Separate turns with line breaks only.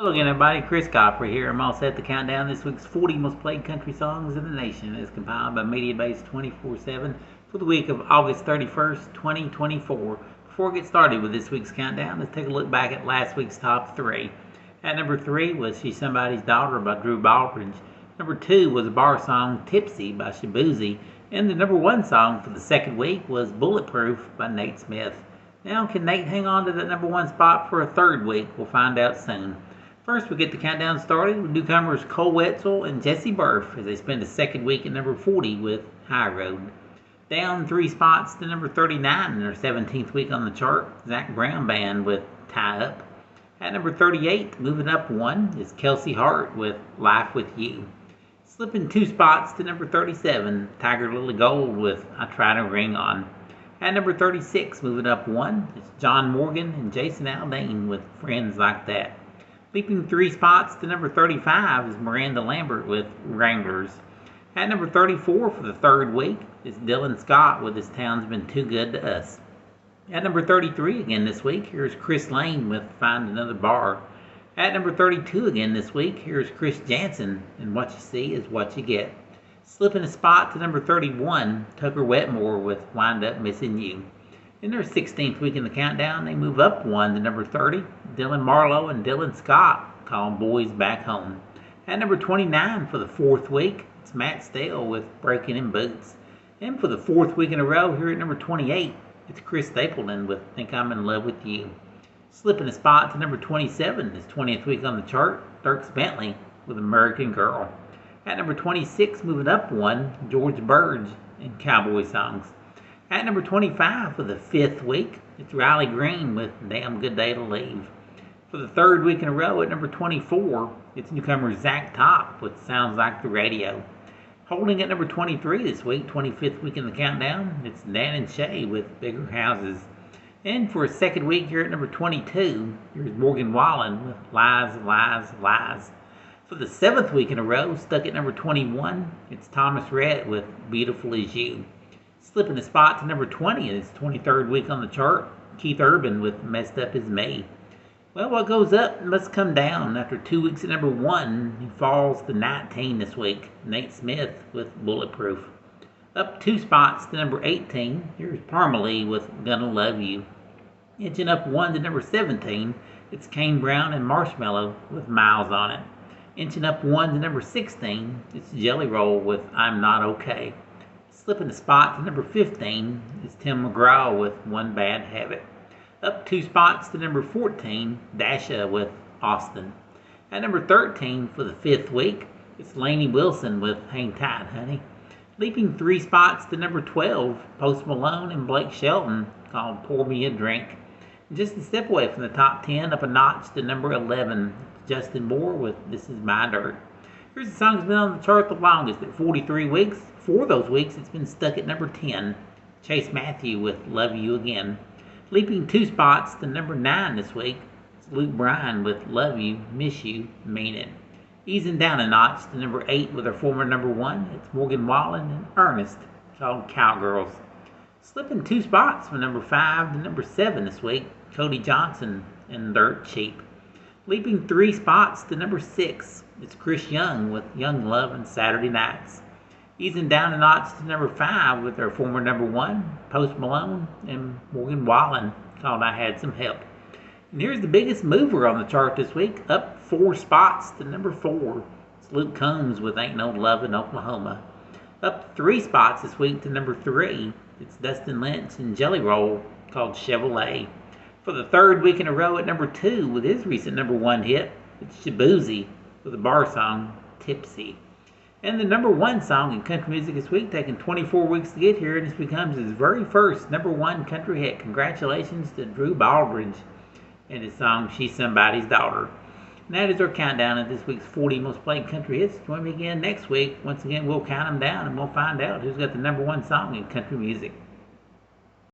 Hello again, everybody. Chris Copper here. I'm all set to count down this week's 40 most played country songs in the nation, as compiled by Mediabase 24/7 for the week of August 31st, 2024. Before we get started with this week's countdown, let's take a look back at last week's top three. At number 3 was She's Somebody's Daughter by Drew Baldridge. Number 2 was a bar song Tipsy by Shaboozey. And the number 1 song for the second week was Bulletproof by Nate Smith. Now, can Nate hang on to that number 1 spot for a third week? We'll find out soon. First, we'll get the countdown started with newcomers Cole Wetzel and Jesse Burf as they spend the second week at number 40 with High Road. Down 3 spots to number 39 in their 17th week on the chart, Zac Brown Band with Tie Up. At number 38, moving up 1, is Kelsey Hart with Life With You. Slipping 2 spots to number 37, Tiger Lily Gold with I Try to Ring On. At number 36, moving up 1, is John Morgan and Jason Aldean with Friends Like That. Leaping 3 spots to number 35 is Miranda Lambert with Wranglers. At number 34 for the third week is Dylan Scott with This Town's Been Too Good to Us. At number 33 again this week, here's Chris Lane with Find Another Bar. At number 32 again this week, here's Chris Jansen and What You See Is What You Get. Slipping a spot to number 31, Tucker Wetmore with Wind Up Missing You. In their 16th week in the countdown, they move up 1 to number 30. Dylan Marlowe and Dylan Scott call Boys Back Home. At number 29 for the fourth week, it's Matt Stale with Breaking in Boots. And for the fourth week in a row, here at number 28, it's Chris Stapleton with Think I'm in Love with You. Slipping a spot to number 27, his 20th week on the chart, Dierks Bentley with American Girl. At number 26, moving up 1, George Burge and Cowboy Songs. At number 25 for the fifth week, it's Riley Green with Damn Good Day to Leave. For the third week in a row at number 24, it's newcomer Zach Top with Sounds Like the Radio. Holding at number 23 this week, 25th week in the countdown, it's Dan and Shay with Bigger Houses. And for a second week here at number 22, here's Morgan Wallen with Lies, Lies, Lies. For the seventh week in a row, stuck at number 21, it's Thomas Rhett with Beautiful As You. Slipping a spot to number 20 in his 23rd week on the chart, Keith Urban with Messed Up As Me. Well, what goes up must come down. After 2 weeks at number 1, he falls to 19 this week, Nate Smith with Bulletproof. Up 2 spots to number 18, here's Parmalee with Gonna Love You. Inching up 1 to number 17, it's Kane Brown and Marshmello with Miles on It. Inching up 1 to number 16, it's Jelly Roll with I'm Not Okay. Slipping a spot to number 15 is Tim McGraw with One Bad Habit. Up 2 spots to number 14, Dasha with Austin. At number 13 for the 5th week, it's Lainey Wilson with Hang Tight, Honey. Leaping 3 spots to number 12, Post Malone and Blake Shelton called Pour Me a Drink. And just a step away from the top 10, up a notch to number 11, Justin Moore with This Is My Dirt. Here's the song that's been on the chart the longest at 43 weeks. 4 of those weeks, it's been stuck at number 10. Chase Matthew with Love You Again. Leaping 2 spots to number 9 this week, it's Luke Bryan with Love You, Miss You, Mean It. Easing down a notch to number 8 with our former number 1, it's Morgan Wallen and Ernest, called Cowgirls. Slipping 2 spots from number 5 to number 7 this week, Cody Johnson and Dirt Cheap. Leaping 3 spots to number 6, it's Chris Young with Young Love and Saturday Nights. Easing down a notch to number 5 with our former number 1, Post Malone and Morgan Wallen, called I Had Some Help. And here's the biggest mover on the chart this week, up 4 spots to number 4. It's Luke Combs with Ain't No Love in Oklahoma. Up 3 spots this week to number 3, it's Dustin Lynch and Jelly Roll, called Chevrolet. For the third week in a row at number 2 with his recent number 1 hit, it's Shaboozey with the bar song Tipsy. And the number 1 song in country music this week, taking 24 weeks to get here, and this becomes his very first number 1 country hit. Congratulations to Drew Baldridge and his song She's Somebody's Daughter. And that is our countdown of this week's 40 most played country hits. Join me again next week. Once again, we'll count them down and we'll find out who's got the number 1 song in country music.